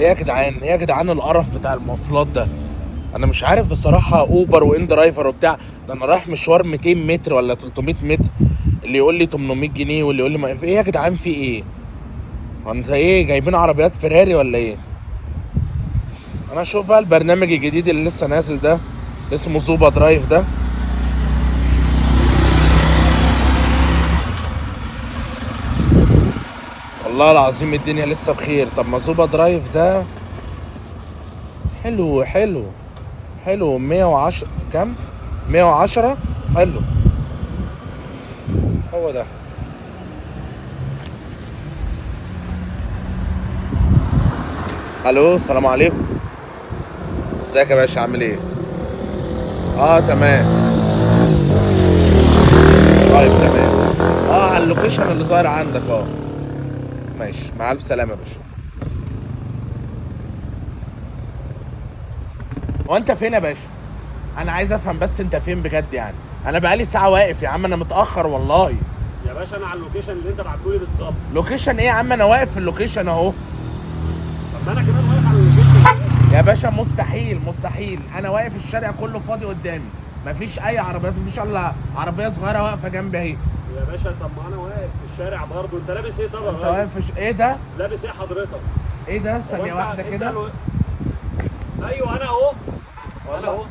ايه يا جدعان، ايه يا جدعان القرف بتاع المواصلات ده؟ انا مش عارف بصراحه، اوبر وان درايفر وبتاع ده. انا رايح مشوار 200 متر ولا 300 متر، اللي يقول لي 800 جنيه واللي يقول لي ما ايه يا جدعان، في ايه؟ هو انت ايه جايبين عربيات فيراري ولا ايه؟ انا اشوف بقى البرنامج الجديد اللي لسه نازل ده، اسمه زوبا درايف ده. والله العظيم الدنيا لسه بخير. طب ما زوبا درايف ده حلو حلو حلو. 110 كام؟ 110. حلو. هو ده. الو، السلام عليكم. ازيك يا باشا، عامل ايه؟ اه تمام. طيب تمام. اه على اللوكيشن اللي ظاهر عندك. اه ماشي، مع الف سلامه يا باشا. هو انت فين يا باشا؟ انا عايز افهم بس انت فين بجد يعني. انا بقالي ساعه واقف يا عم، انا متاخر والله. يا باشا انا على اللوكيشن اللي انت بعتهولي بالظبط. لوكيشن ايه يا عم؟ انا واقف في اللوكيشن اهو. طب ما انا كمان واقف على اللوكيشن. يا باشا مستحيل مستحيل، انا واقف الشارع كله فاضي قدامي، مفيش اي عربيات، مفيش الا عربيه صغيره واقفه جنبي اهي. يا باشا طب ما انا واقف في الشارع برضه، انت لابس ايه طب يا انت راجل؟ واقف ايه ده؟ لابس ايه حضرتك؟ ايه ده؟ هو ثانيه انت- واحده انت كده. ايوه انا اهو. انا والله. اهو.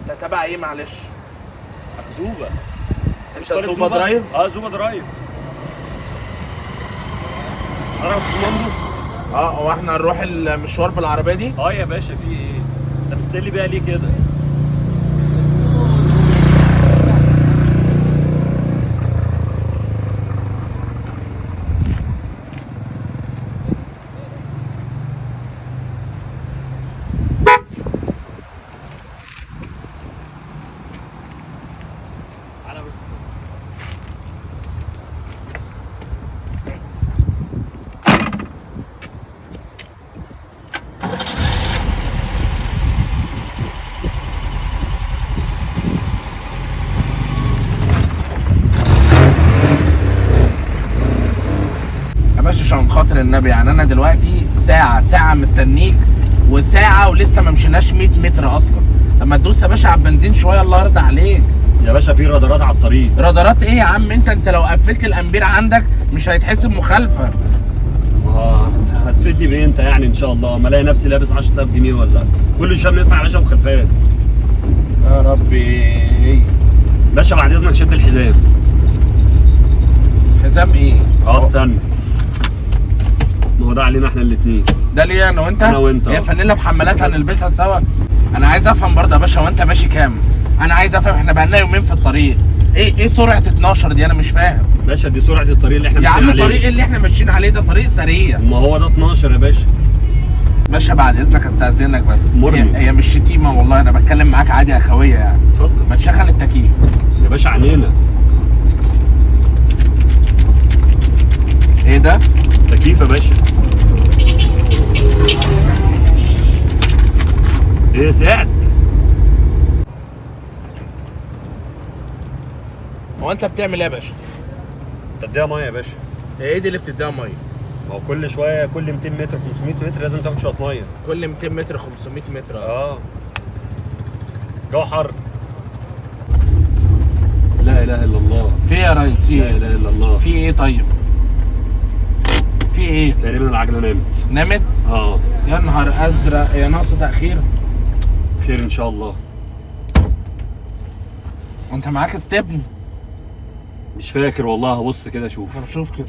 ده تبع ايه معلش؟ زوبا. انت طالب زوبا درايف؟ اه زوبا درايف. انا مندو. اه، هو احنا هنروح المشوار بالعربيه دي؟ اه يا باشا في ايه؟ انت مستني بيها ليه كده؟ على يا باشا عشان خاطر النبي يعني، انا دلوقتي ساعه مستنيك، وساعه ولسه ما مشيناش 100 متر اصلا. طب ما تدوس يا باشا على البنزين شويه، الله يرضى عليك. يا باشا في رادارات على الطريق. رادارات ايه يا عم؟ انت لو قفلت الامبير عندك مش هيتحسب مخالفه. هتفيدني بايه انت يعني ان شاء الله؟ ما الاقي نفسي لابس 10,000 جنيه ولا كل شويه بندفع يا باشا مخالفات. يا ربي. باشا بعد اذنك شد الحزام. حزام ايه؟ استنى. ما هو ده علينا احنا الاثنين. ده ليه انا وانت؟ انا وانت. هي فانيلا بحمالات هنلبسها سوا. انا عايز افهم برضه يا باشا، وانت ماشي كام؟ انا عايز افهم، احنا بقالنا يومين في الطريق، ايه سرعه 12 دي؟ انا مش فاهم. باشا دي سرعه الطريق اللي احنا يا ماشيين عم عليه. الطريق اللي احنا ماشيين عليه ده طريق سريع. ما هو ده 12 يا باشا. باشا بعد اذنك استاذنك بس، مرني. هي مش شتيمه والله، انا بتكلم معاك عادي يا اخويه يعني. اتفضل. ما تشغل التكييف. يا باشا علينا. ايه ده؟ تكييف يا باشا. ايه ساعد. هو انت بتعمل ايه يا باشا؟ تديها ميه يا باشا. ايه دي اللي بتديها ميه؟ ما هو كل شويه كل 200 متر 500 متر لازم تاخد شويه ميه. كل 200 متر 500 متر. اه جو حر. لا اله الا الله. في ايه يا ريس؟ في لا ايه؟ اله الا الله. في ايه طيب؟ في ايه؟ تقريبا العجله نامت. نامت؟ اه يا نهار ازرق، يا ناقصه تاخير. خير ان شاء الله. وانت معاك استبن؟ مش فاكر والله، هبص كده اشوف. طب شوف كده.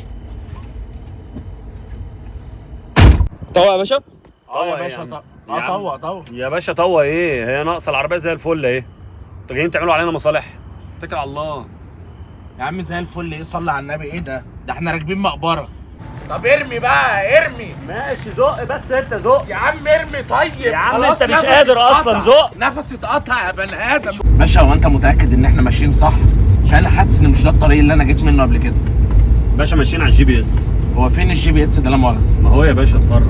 طوع يا باشا. اه يا طوع باشا يعني. اه يا عم. طوع. يا باشا طوع ايه؟ هي ناقصه العربيه زي الفل اهي. انتوا جايين تعملوا علينا مصالح؟ اتكل على الله. يا عم زي الفل. ايه صلي على النبي؟ ايه ده؟ ده احنا راكبين مقبره. طب ارمي بقى ارمي. ماشي زق بس انت زق. يا عم ارمي طيب. يا عم خلاص انت مش نفسي قادر اتقطع. اصلا، زق. نفسي اتقطع يا بني ادم. باشا هو انت متاكد ان احنا ماشيين صح؟ عشان انا حاسس ان مش ده الطريق اللي انا جيت منه قبل كده. باشا ماشيين على الجي بي اس. هو فين الجي بي اس ده لا مؤاخذه؟ ما هو يا باشا اتفرج.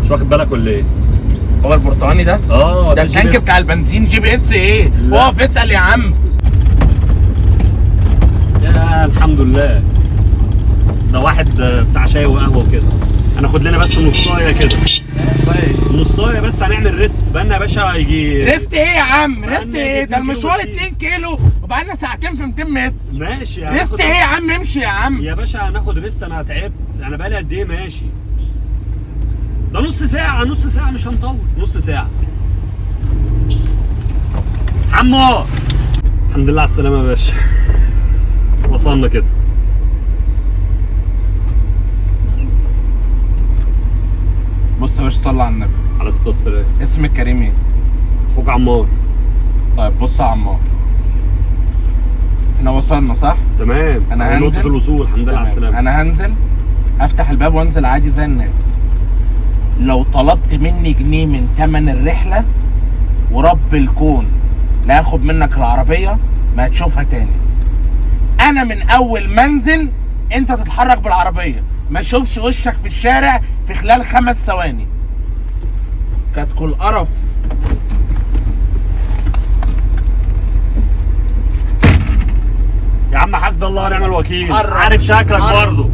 مش واخد بالك ولا ايه؟ هو البرتقاني ده؟ ده الجي التانك بي اس. بتاع البنزين. جي بي اس ايه؟ لا. اقف اسال يا عم. يا الحمد لله. ده واحد بتاع شاي وقهوه وكده. هناخد لنا بس نصايه كده، صحيح. نصايه بس، هنعمل ريست بقالنا يا باشا يجي. ريست ايه يا عم؟ ريست بقالنا ايه؟ ده 2 كيلو المشوار ماشيين. 2 كيلو وبقالنا ساعتين في 200 متر. ماشي ريست ايه يا عم؟ امشي يا عم. يا باشا هناخد ريست، انا تعبت، انا بقالي قد ايه ماشي؟ ده نص ساعة، نص ساعة مش هنطول، نص ساعة. عمو الحمد لله على السلامة يا باشا، وصلنا كده. بص يا باشا، صلي على النبي. على الصلاة والسلام. اسمك كريم ايه؟ اخوك عمار. طيب بص يا عمار، احنا وصلنا صح؟ تمام، أنا نقطة هنزل. الوصول، الحمد لله على تمام. السلامة. انا هنزل افتح الباب وانزل عادي زي الناس. لو طلبت مني جنيه من تمن الرحله ورب الكون لا ياخد منك العربيه ما هتشوفها تاني. انا من اول ما انزل انت تتحرك بالعربيه، ما اشوفش وشك في الشارع في خلال 5 ثواني. كاتكو القرف. يا عم حسبي الله ونعم الوكيل، حرك. عارف شكلك حرك. برضه.